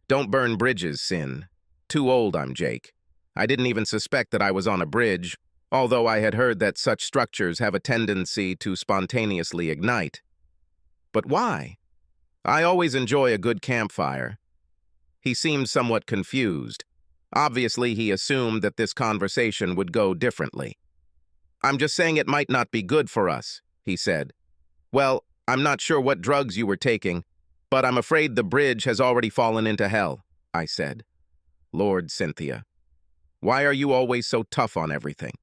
Don't burn bridges, Sin. Too old I'm, Jake. I didn't even suspect that I was on a bridge, although I had heard that such structures have a tendency to spontaneously ignite. But why? I always enjoy a good campfire. He seemed somewhat confused. Obviously, he assumed that this conversation would go differently. I'm just saying it might not be good for us, he said. Well, I'm not sure what drugs you were taking, but I'm afraid the bridge has already fallen into hell, I said. Lord, Cynthia, why are you always so tough on everything?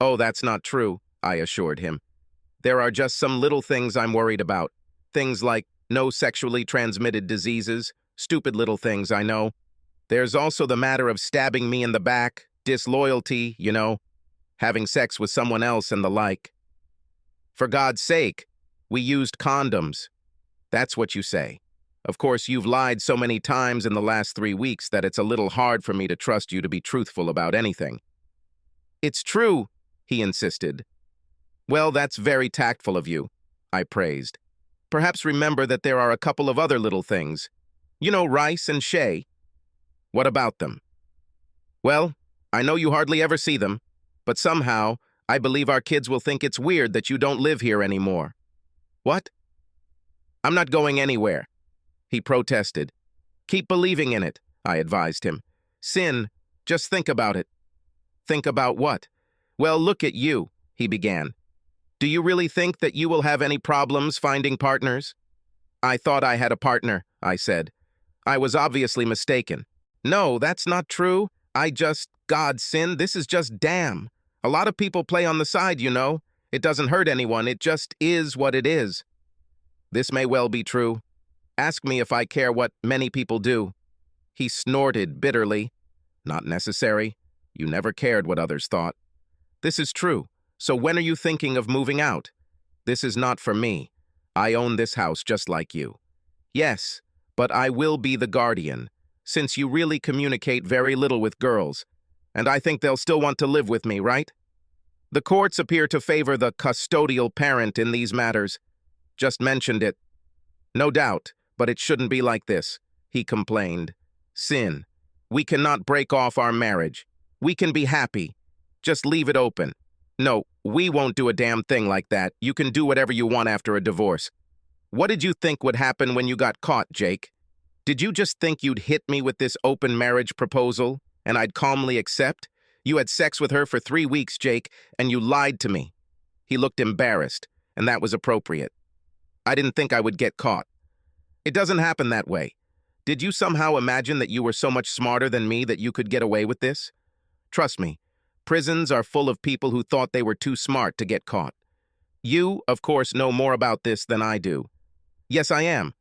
Oh, that's not true, I assured him. There are just some little things I'm worried about. Things like no sexually transmitted diseases, stupid little things, I know. There's also the matter of stabbing me in the back, disloyalty, having sex with someone else and the like. For God's sake, we used condoms. That's what you say. Of course, you've lied so many times in the last 3 weeks that it's a little hard for me to trust you to be truthful about anything. It's true, he insisted. Well, that's very tactful of you, I praised. Perhaps remember that there are a couple of other little things. Rice and Shay. What about them? Well, I know you hardly ever see them, but somehow I believe our kids will think it's weird that you don't live here anymore. What? I'm not going anywhere, he protested. Keep believing in it, I advised him. Sin, just think about it. Think about what? Well, look at you, he began. Do you really think that you will have any problems finding partners? I thought I had a partner, I said. I was obviously mistaken. No, that's not true. God, Sin, this is just damn. A lot of people play on the side, It doesn't hurt anyone, it just is what it is. This may well be true. Ask me if I care what many people do. He snorted bitterly. Not necessary. You never cared what others thought. This is true. So when are you thinking of moving out? This is not for me. I own this house just like you. Yes, but I will be the guardian, since you really communicate very little with girls, and I think they'll still want to live with me, right? The courts appear to favor the custodial parent in these matters. Just mentioned it. No doubt, but it shouldn't be like this, he complained. Sin, we cannot break off our marriage. We can be happy. Just leave it open. No, we won't do a damn thing like that. You can do whatever you want after a divorce. What did you think would happen when you got caught, Jake? Did you just think you'd hit me with this open marriage proposal, and I'd calmly accept? You had sex with her for 3 weeks, Jake, and you lied to me. He looked embarrassed, and that was appropriate. I didn't think I would get caught. It doesn't happen that way. Did you somehow imagine that you were so much smarter than me that you could get away with this? Trust me, prisons are full of people who thought they were too smart to get caught. You, of course, know more about this than I do. Yes, I am.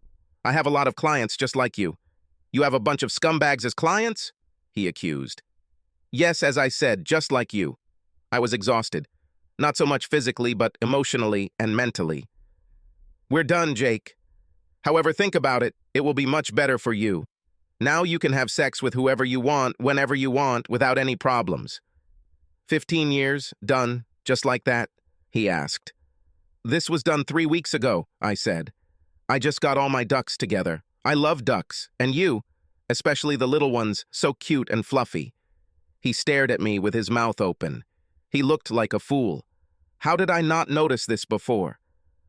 I have a lot of clients just like you. You have a bunch of scumbags as clients? He accused. Yes, as I said, just like you. I was exhausted. Not so much physically, but emotionally and mentally. We're done, Jake. However, think about it. It will be much better for you. Now you can have sex with whoever you want, whenever you want, without any problems. 15 years, done, just like that? He asked. This was done 3 weeks ago, I said. I just got all my ducks together. I love ducks, and you, especially the little ones, so cute and fluffy. He stared at me with his mouth open. He looked like a fool. How did I not notice this before?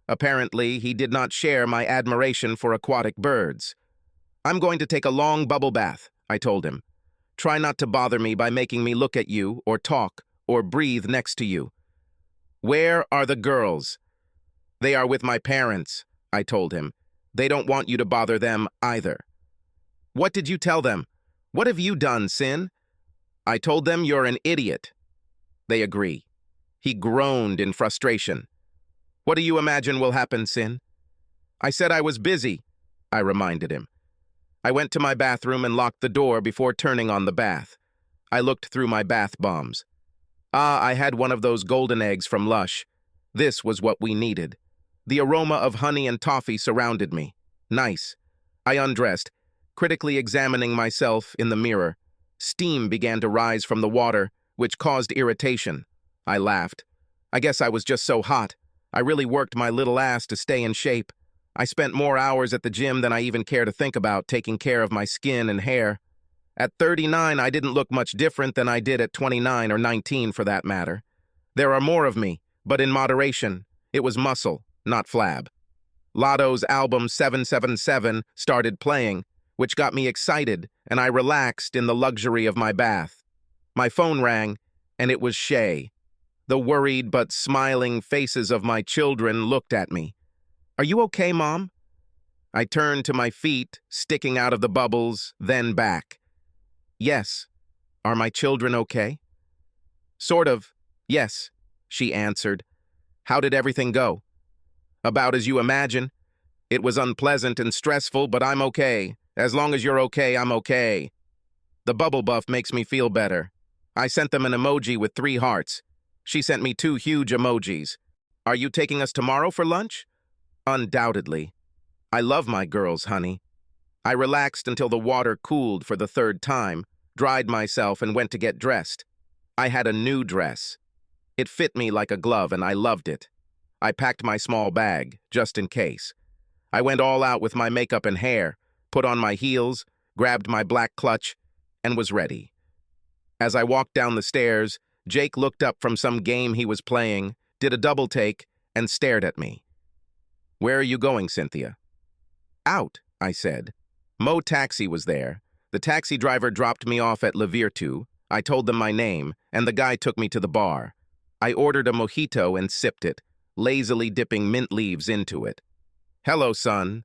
Apparently, he did not share my admiration for aquatic birds. I'm going to take a long bubble bath, I told him. Try not to bother me by making me look at you, or talk, or breathe next to you. Where are the girls? They are with my parents, I told him. They don't want you to bother them either. What did you tell them? What have you done, Sin? I told them you're an idiot. They agree. He groaned in frustration. What do you imagine will happen, Sin? I said I was busy, I reminded him. I went to my bathroom and locked the door before turning on the bath. I looked through my bath bombs. I had one of those golden eggs from Lush. This was what we needed. The aroma of honey and toffee surrounded me. Nice. I undressed, critically examining myself in the mirror. Steam began to rise from the water, which caused irritation. I laughed. I guess I was just so hot. I really worked my little ass to stay in shape. I spent more hours at the gym than I even care to think about taking care of my skin and hair. At 39, I didn't look much different than I did at 29 or 19 for that matter. There are more of me, but in moderation. It was muscle, not flab. Lotto's album 777 started playing, which got me excited, and I relaxed in the luxury of my bath. My phone rang, and it was Shay. The worried but smiling faces of my children looked at me. "Are you okay, Mom?" I turned to my feet, sticking out of the bubbles, then back. "Yes. Are my children okay?" "Sort of. Yes," she answered. "How did everything go?" "About as you imagine. It was unpleasant and stressful, but I'm okay. As long as you're okay, I'm okay." The bubble buff makes me feel better. I sent them an emoji with 3 hearts. She sent me 2 huge emojis. "Are you taking us tomorrow for lunch?" "Undoubtedly. I love my girls, honey." I relaxed until the water cooled for the 3rd time, dried myself, and went to get dressed. I had a new dress. It fit me like a glove, and I loved it. I packed my small bag, just in case. I went all out with my makeup and hair, put on my heels, grabbed my black clutch, and was ready. As I walked down the stairs, Jake looked up from some game he was playing, did a double take, and stared at me. "Where are you going, Cynthia?" "Out," I said. Mo Taxi was there. The taxi driver dropped me off at La Virtu. I told them my name, and the guy took me to the bar. I ordered a mojito and sipped it, lazily dipping mint leaves into it. "Hello, son."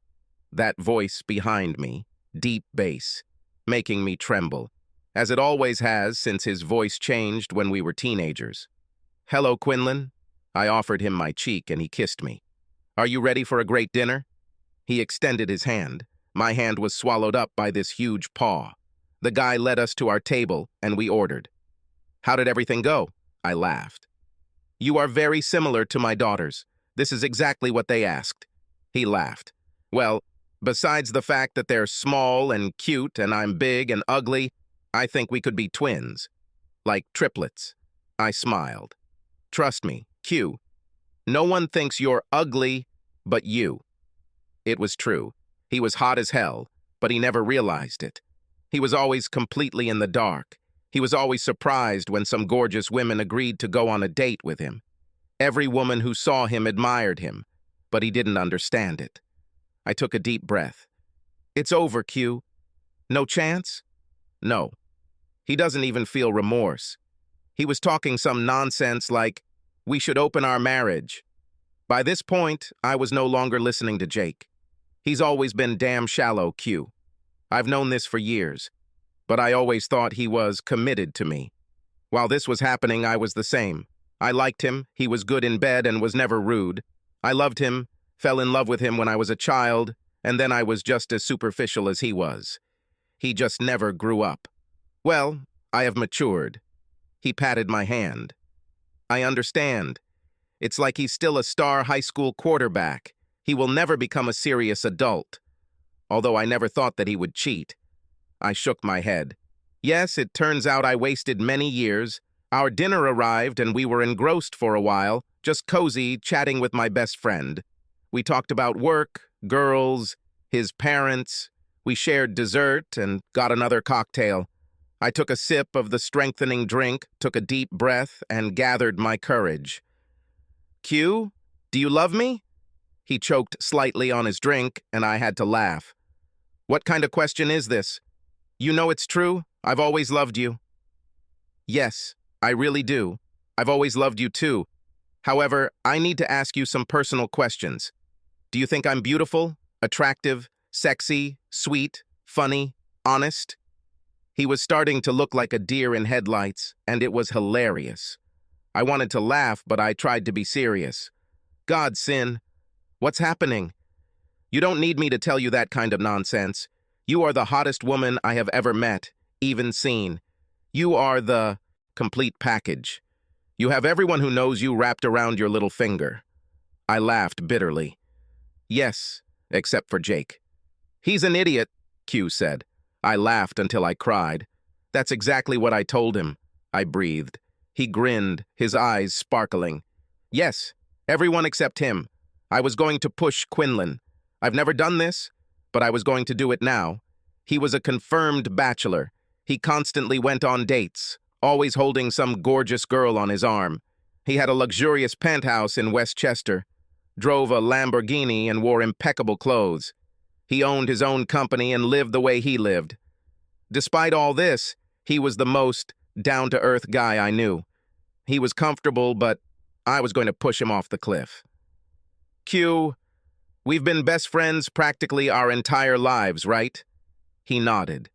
That voice behind me, deep bass, making me tremble, as it always has since his voice changed when we were teenagers. "Hello, Quinlan." I offered him my cheek, and he kissed me. "Are you ready for a great dinner?" He extended his hand. My hand was swallowed up by this huge paw. The guy led us to our table, and we ordered. "How did everything go?" I laughed. "You are very similar to my daughters. This is exactly what they asked." He laughed. "Well, besides the fact that they're small and cute and I'm big and ugly, I think we could be twins. Like triplets." I smiled. "Trust me, Q. No one thinks you're ugly but you." It was true. He was hot as hell, but he never realized it. He was always completely in the dark. He was always surprised when some gorgeous women agreed to go on a date with him. Every woman who saw him admired him, but he didn't understand it. I took a deep breath. "It's over, Q. No chance?" "No." He doesn't even feel remorse. He was talking some nonsense like, "We should open our marriage." By this point, I was no longer listening to Jake. He's always been damn shallow, Q. I've known this for years, but I always thought he was committed to me. While this was happening, I was the same. I liked him, he was good in bed and was never rude. I loved him, fell in love with him when I was a child, and then I was just as superficial as he was. He just never grew up. Well, I have matured. He patted my hand. "I understand. It's like he's still a star high school quarterback. He will never become a serious adult. Although I never thought that he would cheat." I shook my head. "Yes, it turns out I wasted many years. Our dinner arrived and we were engrossed for a while, just cozy, chatting with my best friend. We talked about work, girls, his parents. We shared dessert and got another cocktail. I took a sip of the strengthening drink, took a deep breath, and gathered my courage. "Q, do you love me?" He choked slightly on his drink, and I had to laugh. "What kind of question is this? You know it's true. I've always loved you." "Yes, I really do. I've always loved you too. However, I need to ask you some personal questions. Do you think I'm beautiful, attractive, sexy, sweet, funny, honest?" He was starting to look like a deer in headlights, and it was hilarious. I wanted to laugh, but I tried to be serious. "God, Sin, what's happening? You don't need me to tell you that kind of nonsense. You are the hottest woman I have ever met, even seen. You are the complete package. You have everyone who knows you wrapped around your little finger." I laughed bitterly. "Yes, except for Jake." "He's an idiot," Q said. I laughed until I cried. "That's exactly what I told him," I breathed. He grinned, his eyes sparkling. "Yes, everyone except him. I was going to push Quinlan. I've never done this, but I was going to do it now. He was a confirmed bachelor. He constantly went on dates, always holding some gorgeous girl on his arm. He had a luxurious penthouse in Westchester, drove a Lamborghini and wore impeccable clothes. He owned his own company and lived the way he lived. Despite all this, he was the most down-to-earth guy I knew. He was comfortable, but I was going to push him off the cliff. Q, we've been best friends practically our entire lives, right? He nodded.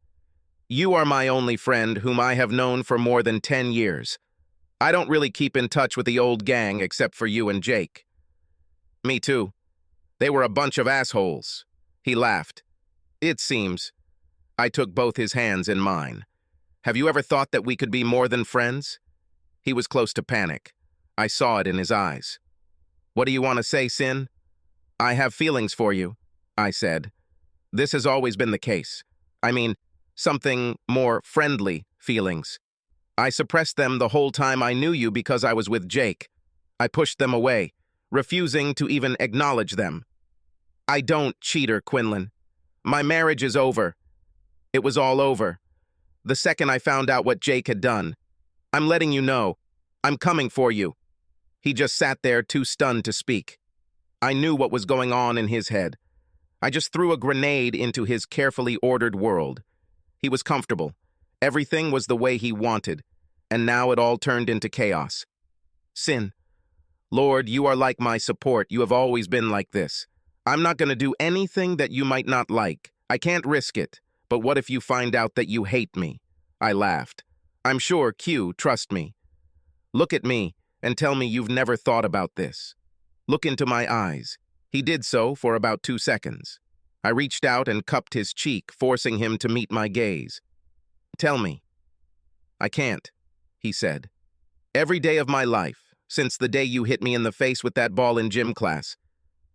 You are my only friend whom I have known for more than 10 years. I don't really keep in touch with the old gang except for you and Jake. Me too. They were a bunch of assholes. He laughed. It seems. I took both his hands in mine. Have you ever thought that we could be more than friends? He was close to panic. I saw it in his eyes. What do you want to say, Sin? I have feelings for you, I said. This has always been the case. I mean, something more friendly feelings. I suppressed them the whole time I knew you because I was with Jake. I pushed them away, refusing to even acknowledge them. I don't, cheater, Quinlan. My marriage is over. It was all over. The second I found out what Jake had done. I'm letting you know. I'm coming for you. He just sat there too stunned to speak. I knew what was going on in his head. I just threw a grenade into his carefully ordered world. He was comfortable. Everything was the way he wanted, and now it all turned into chaos. Sin. Lord, you are like my support. You have always been like this. I'm not going to do anything that you might not like. I can't risk it. But what if you find out that you hate me? I laughed. I'm sure, Q, trust me. Look at me and tell me you've never thought about this. Look into my eyes. He did so for about 2 seconds. I reached out and cupped his cheek, forcing him to meet my gaze. Tell me. I can't, he said. Every day of my life, since the day you hit me in the face with that ball in gym class,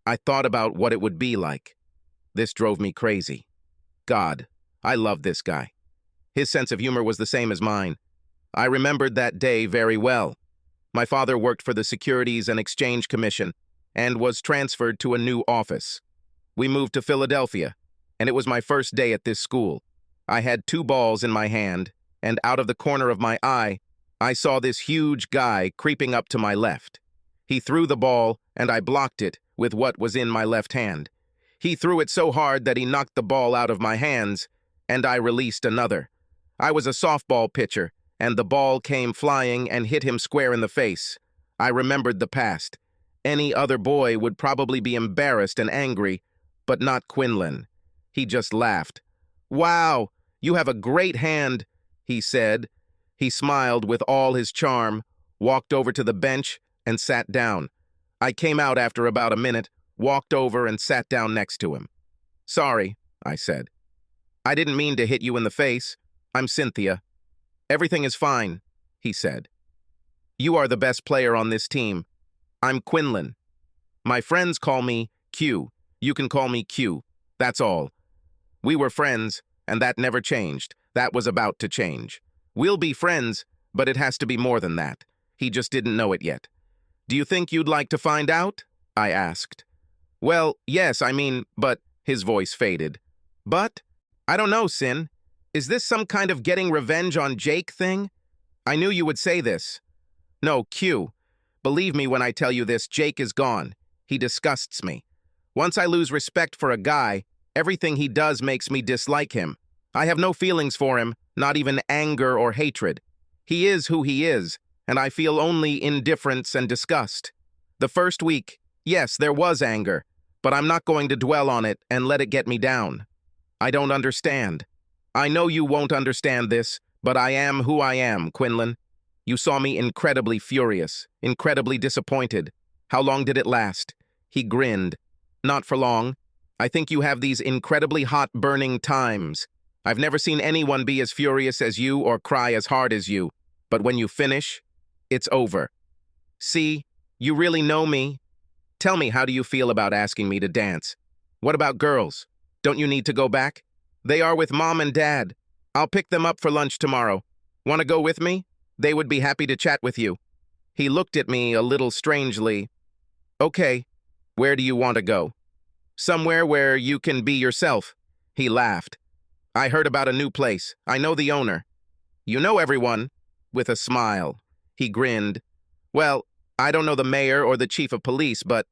I thought about what it would be like. This drove me crazy. God, I love this guy. His sense of humor was the same as mine. I remembered that day very well. My father worked for the Securities and Exchange Commission and was transferred to a new office. We moved to Philadelphia, and it was my first day at this school. I had 2 balls in my hand, and out of the corner of my eye, I saw this huge guy creeping up to my left. He threw the ball, and I blocked it with what was in my left hand. He threw it so hard that he knocked the ball out of my hands, and I released another. I was a softball pitcher, and the ball came flying and hit him square in the face. I remembered the past. Any other boy would probably be embarrassed and angry, but not Quinlan. He just laughed. Wow, you have a great hand, he said. He smiled with all his charm, walked over to the bench, and sat down. I came out after about a minute, walked over and sat down next to him. Sorry, I said. I didn't mean to hit you in the face. I'm Cynthia. Everything is fine, he said. You are the best player on this team. I'm Quinlan. My friends call me Q. You can call me Q. That's all. We were friends, and that never changed. That was about to change. We'll be friends, but it has to be more than that. He just didn't know it yet. Do you think you'd like to find out? I asked. Well, yes, but his voice faded. But? I don't know, Sin. Is this some kind of getting revenge on Jake thing? I knew you would say this. No, Q. Believe me when I tell you this, Jake is gone. He disgusts me. Once I lose respect for a guy, everything he does makes me dislike him. I have no feelings for him, not even anger or hatred. He is who he is, and I feel only indifference and disgust. The first week, yes, there was anger, but I'm not going to dwell on it and let it get me down. I don't understand. I know you won't understand this, but I am who I am, Quinlan. You saw me incredibly furious, incredibly disappointed. How long did it last? He grinned. Not for long. I think you have these incredibly hot, burning times. I've never seen anyone be as furious as you or cry as hard as you. But when you finish, it's over. See, you really know me. Tell me, how do you feel about asking me to dance? What about girls? Don't you need to go back? They are with Mom and Dad. I'll pick them up for lunch tomorrow. Want to go with me? They would be happy to chat with you. He looked at me a little strangely. Okay, where do you want to go? Somewhere where you can be yourself. He laughed. I heard about a new place. I know the owner. You know everyone? With a smile. He grinned. Well, I don't know the mayor or the chief of police, but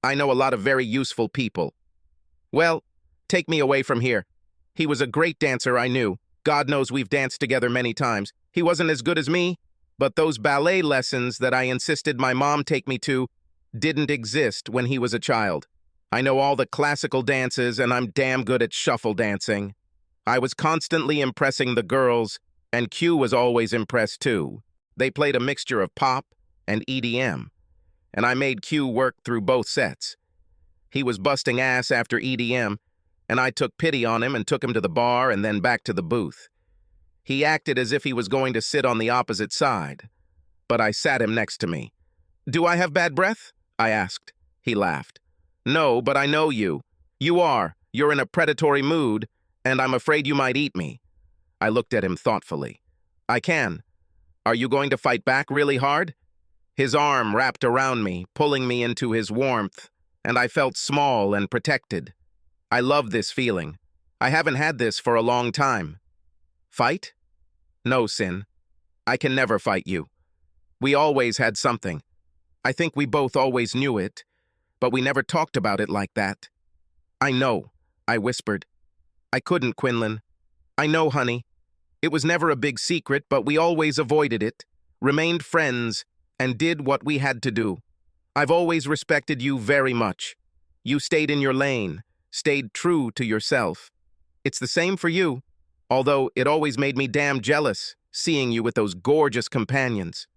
I know a lot of very useful people. Well, take me away from here. He was a great dancer, I knew. God knows we've danced together many times. He wasn't as good as me, but those ballet lessons that I insisted my mom take me to didn't exist when he was a child. I know all the classical dances, and I'm damn good at shuffle dancing. I was constantly impressing the girls, and Q was always impressed too. They played a mixture of pop and EDM, and I made Q work through both sets. He was busting ass after EDM, and I took pity on him and took him to the bar and then back to the booth. He acted as if he was going to sit on the opposite side, but I sat him next to me. Do I have bad breath? I asked. He laughed. No, but I know you. You are. You're in a predatory mood, and I'm afraid you might eat me. I looked at him thoughtfully. I can. Are you going to fight back really hard? His arm wrapped around me, pulling me into his warmth, and I felt small and protected. I love this feeling. I haven't had this for a long time. Fight? No, Sin. I can never fight you. We always had something. I think we both always knew it, but we never talked about it like that. I know, I whispered. I couldn't, Quinlan. I know, honey. It was never a big secret, but we always avoided it, remained friends, and did what we had to do. I've always respected you very much. You stayed in your lane, stayed true to yourself. It's the same for you, although it always made me damn jealous, seeing you with those gorgeous companions.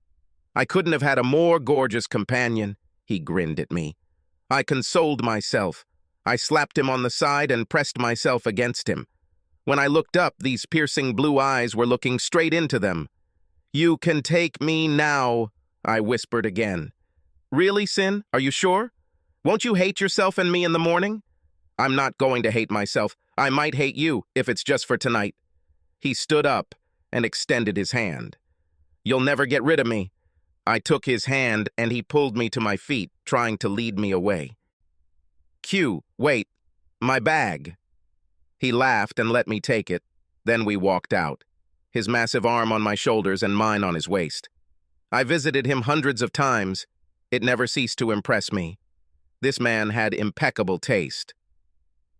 I couldn't have had a more gorgeous companion, he grinned at me. I consoled myself. I slapped him on the side and pressed myself against him. When I looked up, these piercing blue eyes were looking straight into them. You can take me now, I whispered again. Really, Sin? Are you sure? Won't you hate yourself and me in the morning? I'm not going to hate myself. I might hate you, if it's just for tonight. He stood up and extended his hand. You'll never get rid of me. I took his hand and he pulled me to my feet, trying to lead me away. Q, wait, my bag. He laughed and let me take it. Then we walked out, his massive arm on my shoulders and mine on his waist. I visited him hundreds of times. It never ceased to impress me. This man had impeccable taste.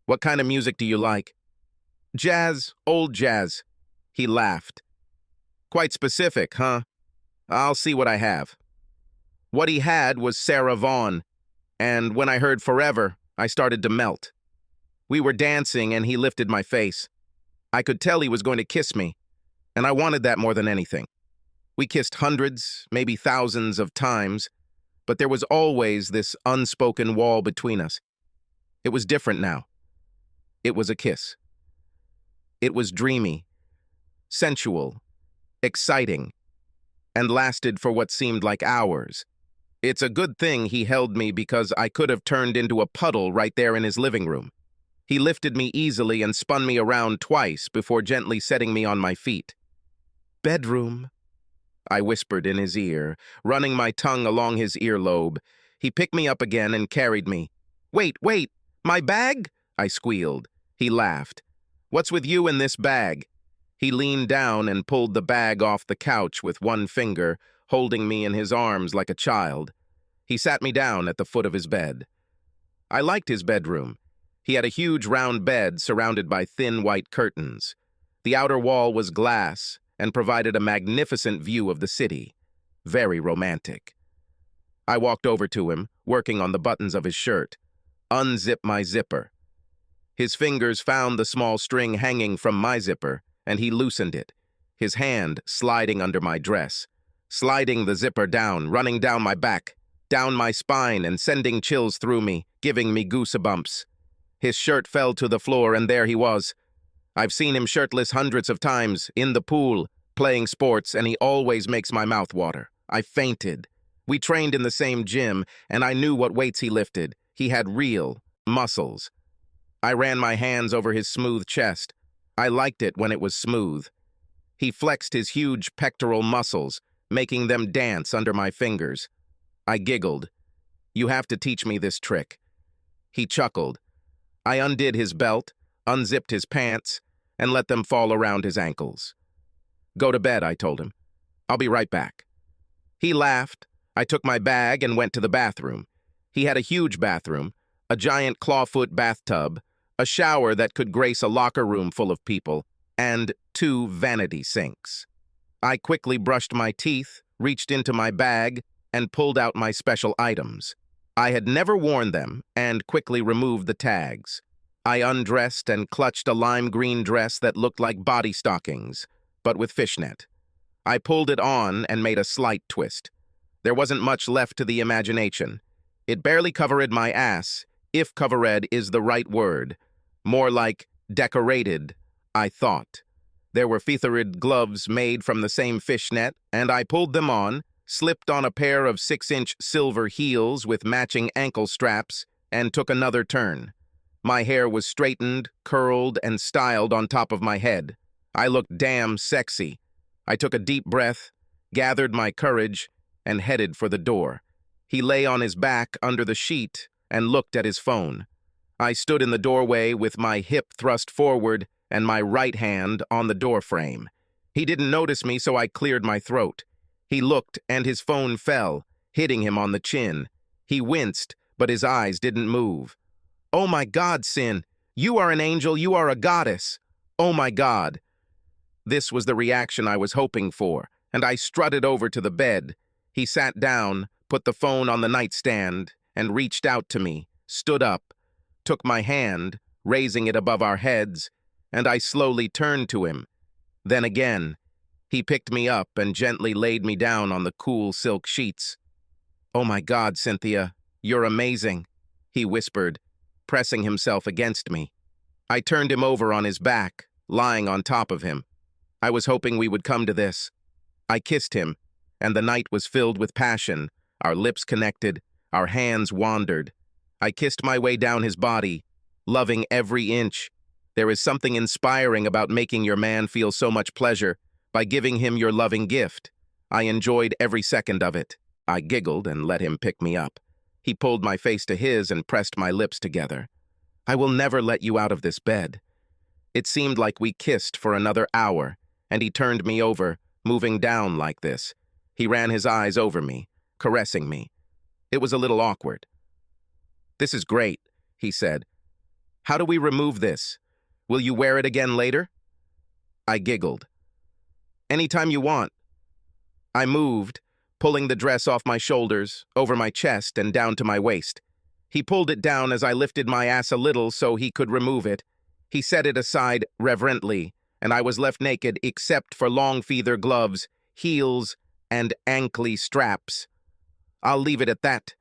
What kind of music do you like? Jazz, old jazz. He laughed. Quite specific, huh? I'll see what I have. What he had was Sarah Vaughan, and when I heard Forever, I started to melt. We were dancing and he lifted my face. I could tell he was going to kiss me, and I wanted that more than anything. We kissed hundreds, maybe thousands of times, but there was always this unspoken wall between us. It was different now. It was a kiss. It was dreamy, sensual, exciting, and lasted for what seemed like hours. It's a good thing he held me because I could have turned into a puddle right there in his living room. He lifted me easily and spun me around twice before gently setting me on my feet. Bedroom, I whispered in his ear, running my tongue along his earlobe. He picked me up again and carried me. Wait, my bag? I squealed. He laughed. What's with you in this bag? He leaned down and pulled the bag off the couch with one finger, holding me in his arms like a child. He sat me down at the foot of his bed. I liked his bedroom. He had a huge round bed surrounded by thin white curtains. The outer wall was glass and provided a magnificent view of the city. Very romantic. I walked over to him, working on the buttons of his shirt. Unzip my zipper. His fingers found the small string hanging from my zipper, and he loosened it, his hand sliding under my dress, sliding the zipper down, running down my back, down my spine, and sending chills through me, giving me goosebumps. His shirt fell to the floor, and there he was. I've seen him shirtless hundreds of times, in the pool, playing sports, and he always makes my mouth water. I fainted. We trained in the same gym, and I knew what weights he lifted. He had real muscles. I ran my hands over his smooth chest. I liked it when it was smooth. He flexed his huge pectoral muscles, making them dance under my fingers. I giggled. You have to teach me this trick. He chuckled. I undid his belt, unzipped his pants, and let them fall around his ankles. "Go to bed," I told him. "I'll be right back." He laughed. I took my bag and went to the bathroom. He had a huge bathroom, a giant clawfoot bathtub, a shower that could grace a locker room full of people, and 2 vanity sinks. I quickly brushed my teeth, reached into my bag, and pulled out my special items. I had never worn them and quickly removed the tags. I undressed and clutched a lime green dress that looked like body stockings, but with fishnet. I pulled it on and made a slight twist. There wasn't much left to the imagination. It barely covered my ass, if covered is the right word. More like decorated, I thought. There were feathered gloves made from the same fishnet, and I pulled them on, slipped on a pair of 6-inch silver heels with matching ankle straps, and took another turn. My hair was straightened, curled, and styled on top of my head. I looked damn sexy. I took a deep breath, gathered my courage, and headed for the door. He lay on his back under the sheet and looked at his phone. I stood in the doorway with my hip thrust forward and my right hand on the doorframe. He didn't notice me, so I cleared my throat. He looked, and his phone fell, hitting him on the chin. He winced, but his eyes didn't move. "Oh my God, Sin! You are an angel, you are a goddess! Oh my God!" This was the reaction I was hoping for, and I strutted over to the bed. He sat down, put the phone on the nightstand, and reached out to me, stood up, took my hand, raising it above our heads, and I slowly turned to him. Then again, he picked me up and gently laid me down on the cool silk sheets. "Oh my God, Cynthia, you're amazing," he whispered, pressing himself against me. I turned him over on his back, lying on top of him. I was hoping we would come to this. I kissed him, and the night was filled with passion. Our lips connected, our hands wandered. I kissed my way down his body, loving every inch. There is something inspiring about making your man feel so much pleasure by giving him your loving gift. I enjoyed every second of it. I giggled and let him pick me up. He pulled my face to his and pressed my lips together. "I will never let you out of this bed." It seemed like we kissed for another hour, and he turned me over, moving down like this. He ran his eyes over me, caressing me. It was a little awkward. "This is great," he said. "How do we remove this? Will you wear it again later?" I giggled. "Anytime you want." I moved, pulling the dress off my shoulders, over my chest, and down to my waist. He pulled it down as I lifted my ass a little so he could remove it. He set it aside reverently, and I was left naked except for long feather gloves, heels, and ankly straps. "I'll leave it at that.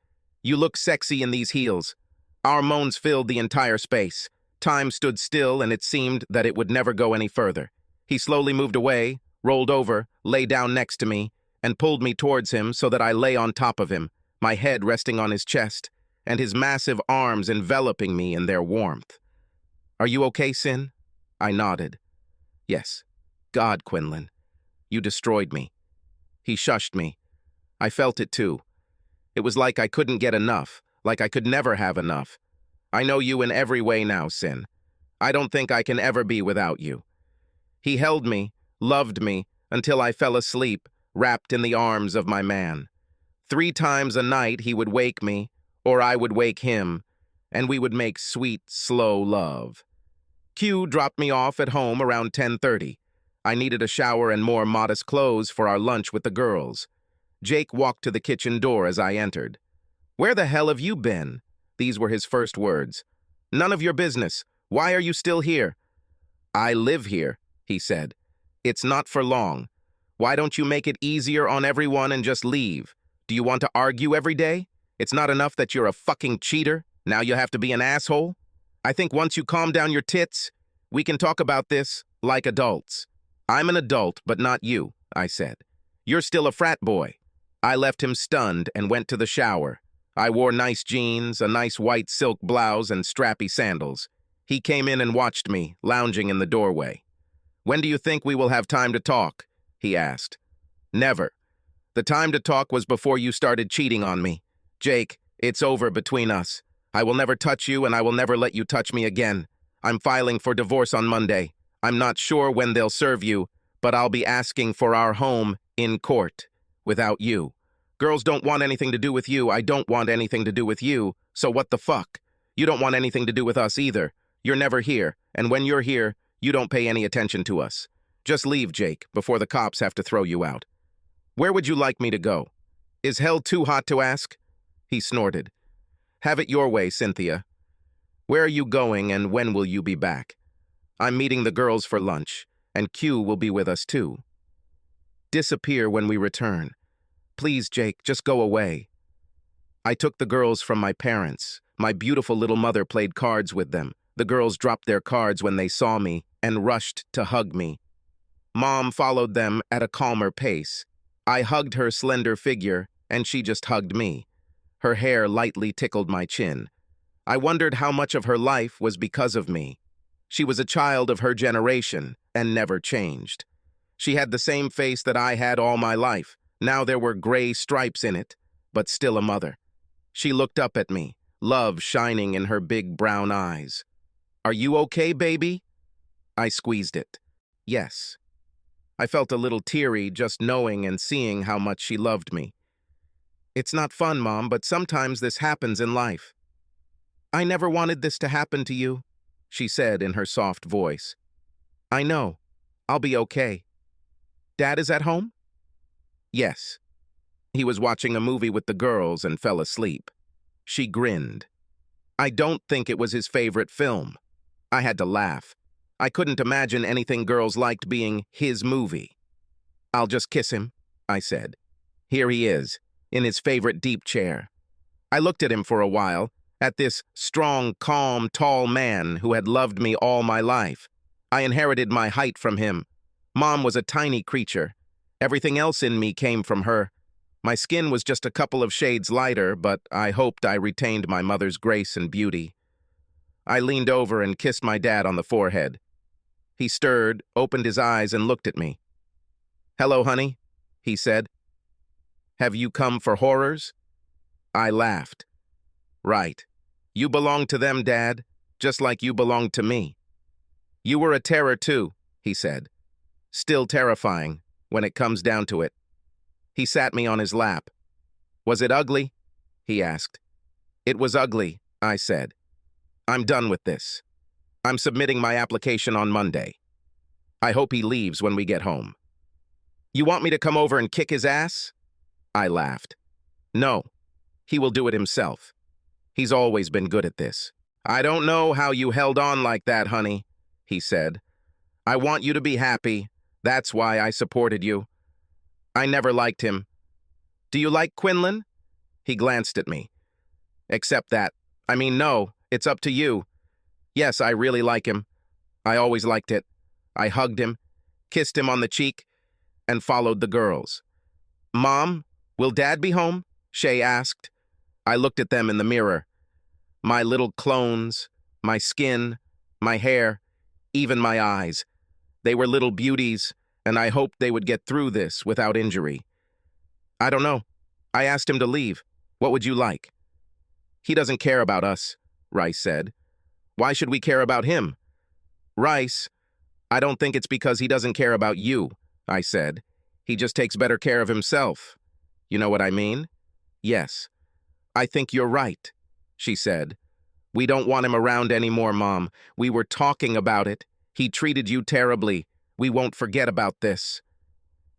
You look sexy in these heels." Our moans filled the entire space. Time stood still, and it seemed that it would never go any further. He slowly moved away, rolled over, lay down next to me, and pulled me towards him so that I lay on top of him, my head resting on his chest, and his massive arms enveloping me in their warmth. "Are you okay, Sin?" I nodded. "Yes. God, Quinlan, you destroyed me." He shushed me. I felt it too. It was like I couldn't get enough, like I could never have enough. "I know you in every way now, Sin. I don't think I can ever be without you." He held me, loved me, until I fell asleep, wrapped in the arms of my man. 3 times a night he would wake me, or I would wake him, and we would make sweet, slow love. Q dropped me off at home around 10:30. I needed a shower and more modest clothes for our lunch with the girls. Jake walked to the kitchen door as I entered. "Where the hell have you been?" These were his first words. "None of your business. Why are you still here?" "I live here," he said. "It's not for long. Why don't you make it easier on everyone and just leave? Do you want to argue every day? It's not enough that you're a fucking cheater. Now you have to be an asshole? I think once you calm down your tits, we can talk about this like adults." "I'm an adult, but not you," I said. "You're still a frat boy." I left him stunned and went to the shower. I wore nice jeans, a nice white silk blouse, and strappy sandals. He came in and watched me, lounging in the doorway. "When do you think we will have time to talk?" he asked. "Never. The time to talk was before you started cheating on me. Jake, it's over between us. I will never touch you and I will never let you touch me again. I'm filing for divorce on Monday. I'm not sure when they'll serve you, but I'll be asking for our home in court without you. Girls don't want anything to do with you. I don't want anything to do with you. So what the fuck? You don't want anything to do with us either. You're never here, and when you're here, you don't pay any attention to us. Just leave, Jake, before the cops have to throw you out. Where would you like me to go? Is hell too hot to ask? He snorted. Have it your way, Cynthia. Where are you going and when will you be back? I'm meeting the girls for lunch, and Q will be with us too. Disappear when we return. Please, Jake, just go away. I took the girls from my parents. My beautiful little mother played cards with them. The girls dropped their cards when they saw me and rushed to hug me. Mom followed them at a calmer pace. I hugged her slender figure, and she just hugged me. Her hair lightly tickled my chin. I wondered how much of her life was because of me. She was a child of her generation and never changed. She had the same face that I had all my life. Now there were gray stripes in it, but still a mother. She looked up at me, love shining in her big brown eyes. Are you okay, baby? I squeezed it. Yes. I felt a little teary just knowing and seeing how much she loved me. It's not fun, Mom, but sometimes this happens in life. I never wanted this to happen to you, she said in her soft voice. I know. I'll be okay. Dad is at home? Yes. He was watching a movie with the girls and fell asleep. She grinned. I don't think it was his favorite film. I had to laugh. I couldn't imagine anything girls liked being his movie. I'll just kiss him, I said. Here he is, in his favorite deep chair. I looked at him for a while, at this strong, calm, tall man who had loved me all my life. I inherited my height from him. Mom was a tiny creature. Everything else in me came from her. My skin was just a couple of shades lighter, but I hoped I retained my mother's grace and beauty. I leaned over and kissed my dad on the forehead. He stirred, opened his eyes, and looked at me. Hello, honey, he said. Have you come for horrors? I laughed. Right. You belong to them, Dad, just like you belonged to me. You were a terror too, he said. Still terrifying, when it comes down to it. He sat me on his lap. Was it ugly? He asked. It was ugly, I said. I'm done with this. I'm submitting my application on Monday. I hope he leaves when we get home. You want me to come over and kick his ass? I laughed. No, he will do it himself. He's always been good at this. I don't know how you held on like that, honey, he said. I want you to be happy. That's why I supported you. I never liked him. Do you like Quinlan? He glanced at me. Except that. No, it's up to you. Yes, I really like him. I always liked it. I hugged him, kissed him on the cheek, and followed the girls. Mom, will Dad be home? Shay asked. I looked at them in the mirror. My little clones, my skin, my hair, even my eyes. They were little beauties, and I hoped they would get through this without injury. I don't know. I asked him to leave. What would you like? He doesn't care about us, Rice said. Why should we care about him? Rice, I don't think it's because he doesn't care about you, I said. He just takes better care of himself. You know what I mean? Yes. I think you're right, she said. We don't want him around anymore, Mom. We were talking about it. He treated you terribly. We won't forget about this.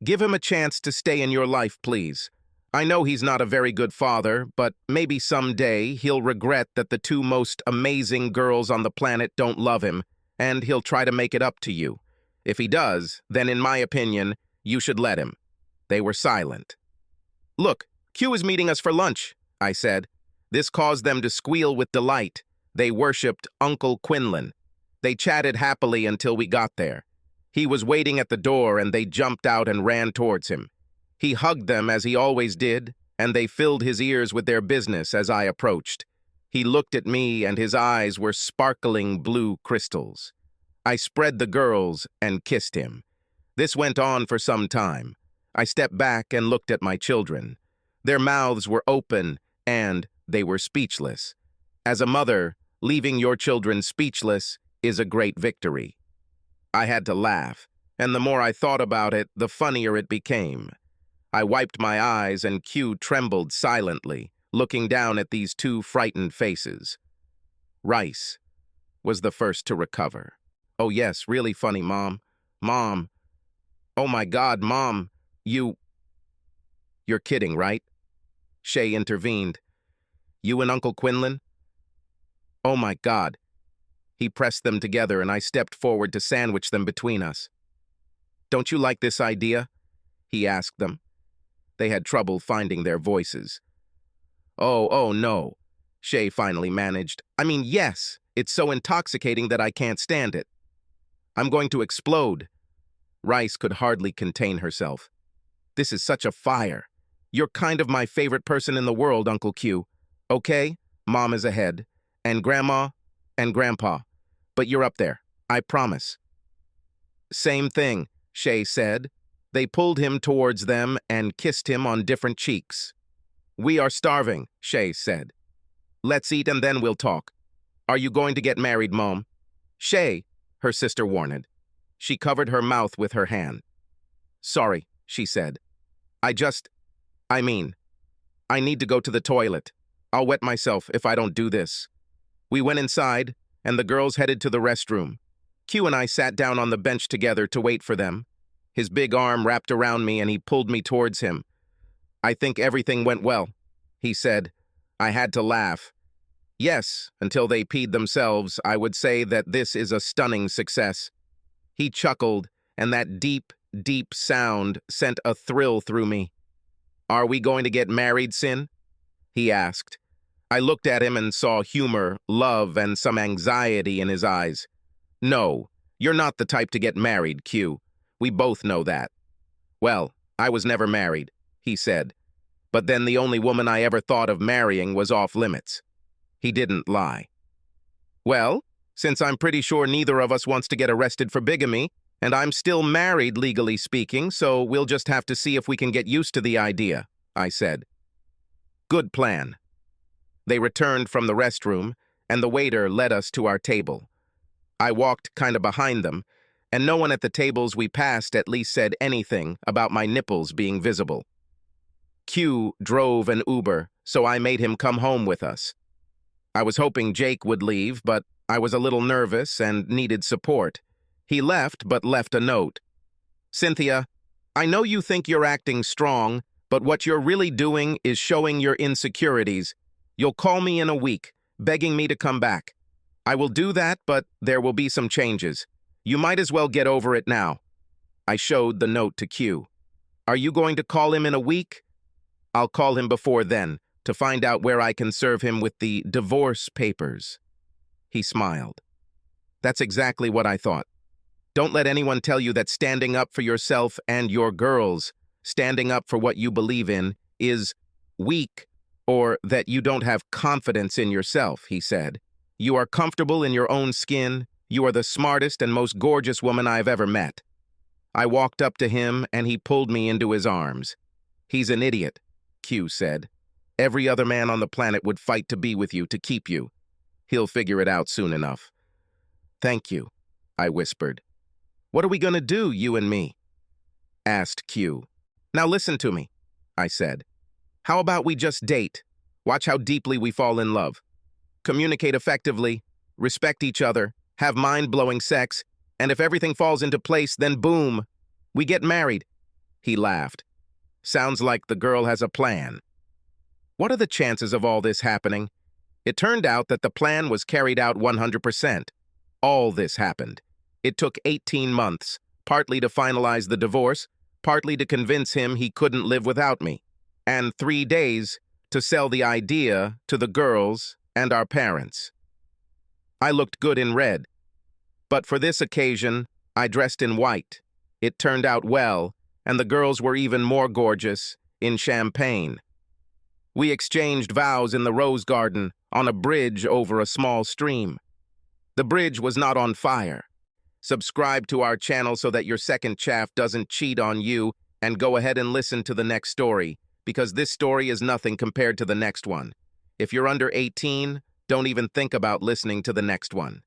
Give him a chance to stay in your life, please. I know he's not a very good father, but maybe someday he'll regret that the two most amazing girls on the planet don't love him, and he'll try to make it up to you. If he does, then in my opinion, you should let him. They were silent. Look, Q is meeting us for lunch, I said. This caused them to squeal with delight. They worshipped Uncle Quinlan. They chatted happily until we got there. He was waiting at the door and they jumped out and ran towards him. He hugged them as he always did, and they filled his ears with their business as I approached. He looked at me and his eyes were sparkling blue crystals. I spread the girls and kissed him. This went on for some time. I stepped back and looked at my children. Their mouths were open and they were speechless. As a mother, leaving your children speechless is a great victory. I had to laugh, and the more I thought about it, the funnier it became. I wiped my eyes, and Q trembled silently, looking down at these two frightened faces. Rice was the first to recover. "Oh yes, really funny, Mom. Mom. Oh my God, Mom. You're kidding, right?" Shay intervened. "You and Uncle Quinlan?" "Oh my God." He pressed them together, and I stepped forward to sandwich them between us. "Don't you like this idea?" he asked them. They had trouble finding their voices. Oh, no," Shay finally managed. "I mean, yes, it's so intoxicating that I can't stand it. I'm going to explode." Rice could hardly contain herself. "This is such a fire. You're kind of my favorite person in the world, Uncle Q. Okay, Mom is ahead, and Grandma, and Grandpa. But you're up there, I promise." "Same thing," Shay said. They pulled him towards them and kissed him on different cheeks. "We are starving," Shay said. "Let's eat and then we'll talk. Are you going to get married, Mom?" "Shay," her sister warned. She covered her mouth with her hand. "Sorry," she said. I need to go to the toilet. I'll wet myself if I don't do this." We went inside, and the girls headed to the restroom. Q and I sat down on the bench together to wait for them. His big arm wrapped around me, and he pulled me towards him. "I think everything went well," he said. I had to laugh. "Yes, until they peed themselves, I would say that this is a stunning success." He chuckled, and that deep, deep sound sent a thrill through me. "Are we going to get married, Sin?" he asked. I looked at him and saw humor, love, and some anxiety in his eyes. "No, you're not the type to get married, Q. We both know that." "Well, I was never married," he said. "But then the only woman I ever thought of marrying was off limits." He didn't lie. "Well, since I'm pretty sure neither of us wants to get arrested for bigamy, and I'm still married, legally speaking, so we'll just have to see if we can get used to the idea," I said. "Good plan." They returned from the restroom, and the waiter led us to our table. I walked kind of behind them, and no one at the tables we passed at least said anything about my nipples being visible. Q drove an Uber, so I made him come home with us. I was hoping Jake would leave, but I was a little nervous and needed support. He left, but left a note. "Cynthia, I know you think you're acting strong, but what you're really doing is showing your insecurities. You'll call me in a week, begging me to come back. I will do that, but there will be some changes. You might as well get over it now." I showed the note to Q. "Are you going to call him in a week?" "I'll call him before then, to find out where I can serve him with the divorce papers." He smiled. "That's exactly what I thought. Don't let anyone tell you that standing up for yourself and your girls, standing up for what you believe in, is weak or that you don't have confidence in yourself," he said. "You are comfortable in your own skin. You are the smartest and most gorgeous woman I've ever met." I walked up to him, and he pulled me into his arms. "He's an idiot," Q said. "Every other man on the planet would fight to be with you, to keep you. He'll figure it out soon enough." "Thank you," I whispered. "What are we going to do, you and me?" asked Q. "Now listen to me," I said. "How about we just date? Watch how deeply we fall in love. Communicate effectively, respect each other, have mind-blowing sex, and if everything falls into place, then boom, we get married." He laughed. "Sounds like the girl has a plan." What are the chances of all this happening? It turned out that the plan was carried out 100%. All this happened. It took 18 months, partly to finalize the divorce, partly to convince him he couldn't live without me, and 3 days to sell the idea to the girls and our parents. I looked good in red, but for this occasion, I dressed in white. It turned out well, and the girls were even more gorgeous, in champagne. We exchanged vows in the rose garden, on a bridge over a small stream. The bridge was not on fire. Subscribe to our channel so that your second chaff doesn't cheat on you, and go ahead and listen to the next story, because this story is nothing compared to the next one. If you're under 18, Don't even think about listening to the next one.